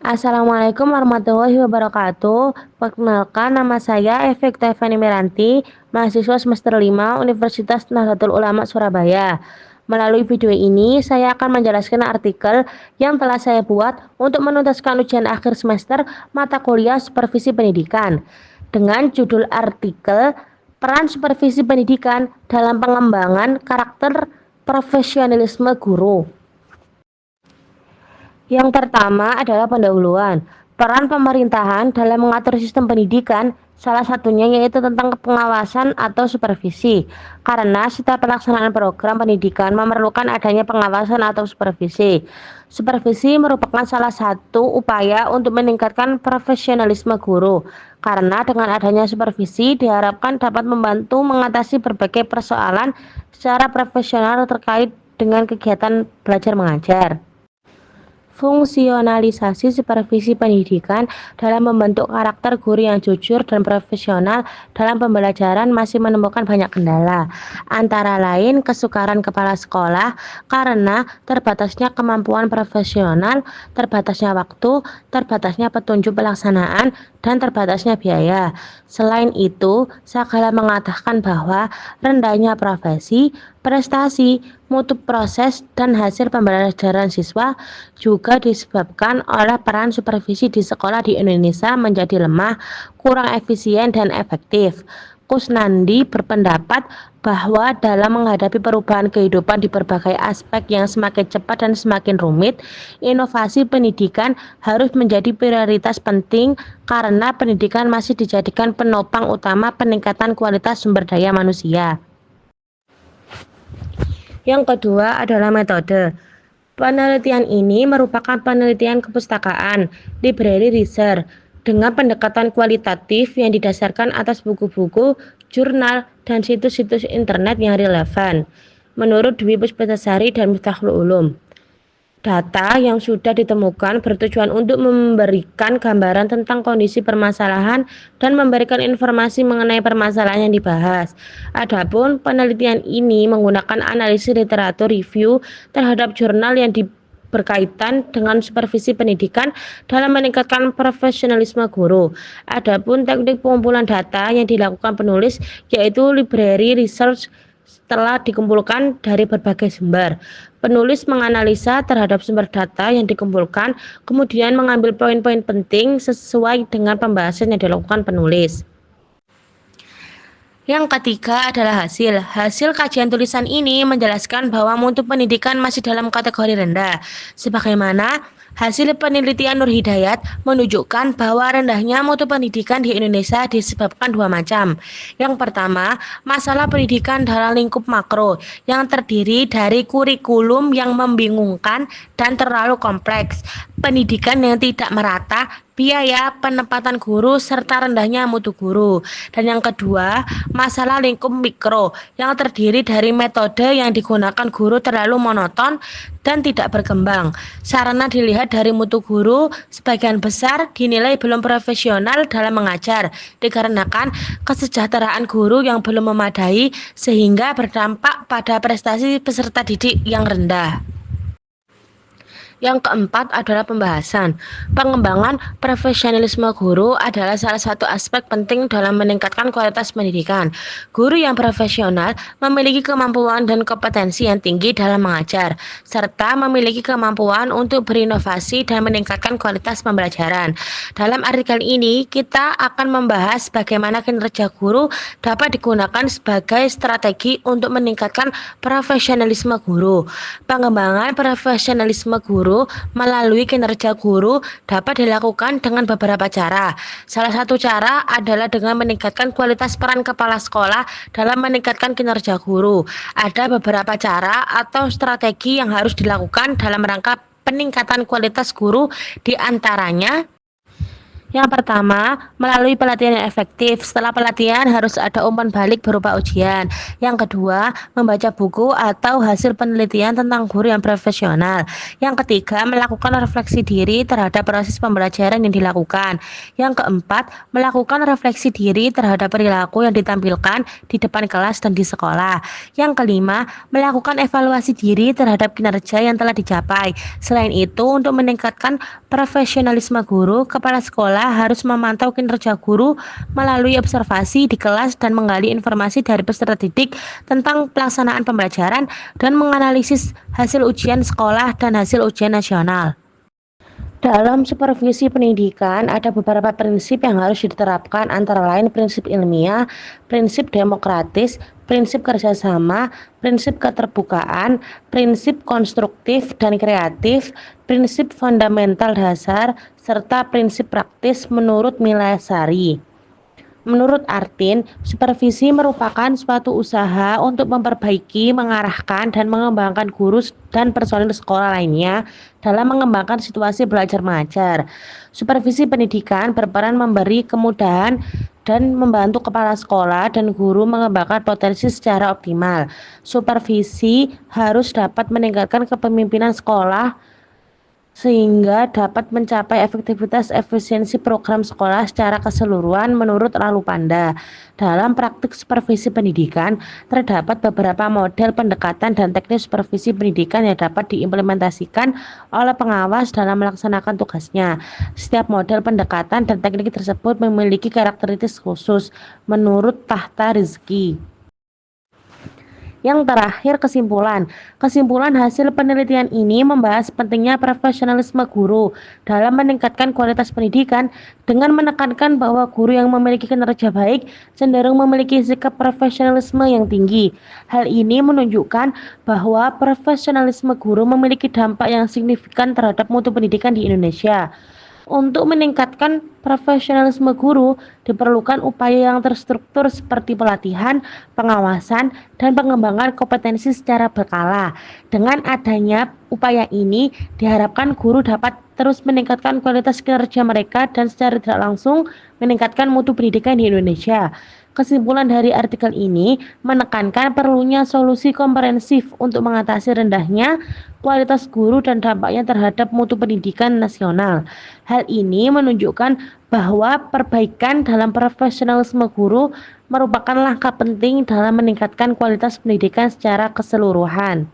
Assalamualaikum warahmatullahi wabarakatuh. Perkenalkan, nama saya Efek Tefani Meranti, mahasiswa semester 5 Universitas Nahdlatul Ulama Surabaya. Melalui video ini, saya akan menjelaskan artikel yang telah saya buat untuk menuntaskan ujian akhir semester mata kuliah Supervisi Pendidikan. Dengan judul artikel, Peran Supervisi Pendidikan dalam Pengembangan Karakter Profesionalisme Guru. Yang pertama adalah pendahuluan. Peran pemerintahan dalam mengatur sistem pendidikan, salah satunya yaitu tentang pengawasan atau supervisi. Karena setiap pelaksanaan program pendidikan memerlukan adanya pengawasan atau supervisi. Supervisi merupakan salah satu upaya untuk meningkatkan profesionalisme guru. Karena dengan adanya supervisi diharapkan dapat membantu mengatasi berbagai persoalan secara profesional terkait dengan kegiatan belajar mengajar. Fungsionalisasi supervisi pendidikan dalam membentuk karakter guru yang jujur dan profesional dalam pembelajaran masih menemukan banyak kendala, antara lain kesukaran kepala sekolah karena terbatasnya kemampuan profesional, terbatasnya waktu, terbatasnya petunjuk pelaksanaan, dan terbatasnya biaya. Selain itu, Sagala mengatakan bahwa rendahnya profesi, prestasi, mutu proses, dan hasil pembelajaran siswa juga disebabkan oleh peran supervisi di sekolah di Indonesia menjadi lemah, kurang efisien, dan efektif. Kusnandi berpendapat bahwa dalam menghadapi perubahan kehidupan di berbagai aspek yang semakin cepat dan semakin rumit, inovasi pendidikan harus menjadi prioritas penting karena pendidikan masih dijadikan penopang utama peningkatan kualitas sumber daya manusia. Yang kedua adalah metode. Penelitian ini merupakan penelitian kepustakaan, library research, dengan pendekatan kualitatif yang didasarkan atas buku-buku, jurnal, dan situs-situs internet yang relevan. Menurut Dwi Puspitasari dan Miftahul Ulum, data yang sudah ditemukan bertujuan untuk memberikan gambaran tentang kondisi permasalahan dan memberikan informasi mengenai permasalahan yang dibahas. Adapun penelitian ini menggunakan analisis literatur review terhadap jurnal yang berkaitan dengan supervisi pendidikan dalam meningkatkan profesionalisme guru. Adapun teknik pengumpulan data yang dilakukan penulis yaitu library research setelah dikumpulkan dari berbagai sumber. Penulis menganalisa terhadap sumber data yang dikumpulkan, kemudian mengambil poin-poin penting sesuai dengan pembahasan yang dilakukan penulis. Yang ketiga adalah hasil. Hasil kajian tulisan ini menjelaskan bahwa mutu pendidikan masih dalam kategori rendah. Sebagaimana hasil penelitian Nur Hidayat menunjukkan bahwa rendahnya mutu pendidikan di Indonesia disebabkan dua macam. Yang pertama, masalah pendidikan dalam lingkup makro yang terdiri dari kurikulum yang membingungkan dan terlalu kompleks, pendidikan yang tidak merata, biaya penempatan guru, serta rendahnya mutu guru. Dan yang kedua, masalah lingkup mikro yang terdiri dari metode yang digunakan guru terlalu monoton dan tidak berkembang. Sarana dilihat dari mutu guru sebagian besar dinilai belum profesional dalam mengajar, dikarenakan kesejahteraan guru yang belum memadai sehingga berdampak pada prestasi peserta didik yang rendah. Yang keempat adalah pembahasan. Pengembangan profesionalisme guru adalah salah satu aspek penting dalam meningkatkan kualitas pendidikan. Guru yang profesional memiliki kemampuan dan kompetensi yang tinggi dalam mengajar, serta memiliki kemampuan untuk berinovasi dan meningkatkan kualitas pembelajaran. Dalam artikel ini, kita akan membahas bagaimana kinerja guru dapat digunakan sebagai strategi untuk meningkatkan profesionalisme guru. Pengembangan profesionalisme guru melalui kinerja guru dapat dilakukan dengan beberapa cara. Salah satu cara adalah dengan meningkatkan kualitas peran kepala sekolah dalam meningkatkan kinerja guru. Ada beberapa cara atau strategi yang harus dilakukan dalam rangka peningkatan kualitas guru, di antaranya Yang pertama, melalui pelatihan yang efektif. Setelah pelatihan harus ada umpan balik berupa ujian. Yang kedua, membaca buku atau hasil penelitian tentang guru yang profesional. Yang ketiga, melakukan refleksi diri terhadap proses pembelajaran yang dilakukan. Yang keempat, melakukan refleksi diri terhadap perilaku yang ditampilkan di depan kelas dan di sekolah. Yang kelima, melakukan evaluasi diri terhadap kinerja yang telah dicapai. Selain itu, untuk meningkatkan profesionalisme guru, kepala sekolah harus memantau kinerja guru melalui observasi di kelas dan menggali informasi dari peserta didik tentang pelaksanaan pembelajaran dan menganalisis hasil ujian sekolah dan hasil ujian nasional. Dalam supervisi pendidikan, ada beberapa prinsip yang harus diterapkan, antara lain prinsip ilmiah, prinsip demokratis, prinsip kerjasama, prinsip keterbukaan, prinsip konstruktif dan kreatif, prinsip fundamental dasar, serta prinsip praktis menurut Milasari. Menurut Artin, supervisi merupakan suatu usaha untuk memperbaiki, mengarahkan, dan mengembangkan guru dan personil sekolah lainnya dalam mengembangkan situasi belajar mengajar. Supervisi pendidikan berperan memberi kemudahan dan membantu kepala sekolah dan guru mengembangkan potensi secara optimal. Supervisi harus dapat meningkatkan kepemimpinan sekolah sehingga dapat mencapai efektivitas efisiensi program sekolah secara keseluruhan menurut Panda. Dalam praktik supervisi pendidikan, terdapat beberapa model pendekatan dan teknik supervisi pendidikan yang dapat diimplementasikan oleh pengawas dalam melaksanakan tugasnya. Setiap model pendekatan dan teknik tersebut memiliki karakteristik khusus menurut Tahta Rizki. Yang terakhir, kesimpulan. Kesimpulan hasil penelitian ini membahas pentingnya profesionalisme guru dalam meningkatkan kualitas pendidikan dengan menekankan bahwa guru yang memiliki kinerja baik cenderung memiliki sikap profesionalisme yang tinggi. Hal ini menunjukkan bahwa profesionalisme guru memiliki dampak yang signifikan terhadap mutu pendidikan di Indonesia. Untuk meningkatkan profesionalisme guru, diperlukan upaya yang terstruktur seperti pelatihan, pengawasan, dan pengembangan kompetensi secara berkala. Dengan adanya upaya ini, diharapkan guru dapat terus meningkatkan kualitas kinerja mereka dan secara tidak langsung meningkatkan mutu pendidikan di Indonesia. Kesimpulan dari artikel ini menekankan perlunya solusi komprehensif untuk mengatasi rendahnya kualitas guru dan dampaknya terhadap mutu pendidikan nasional. Hal ini menunjukkan bahwa perbaikan dalam profesionalisme guru merupakan langkah penting dalam meningkatkan kualitas pendidikan secara keseluruhan.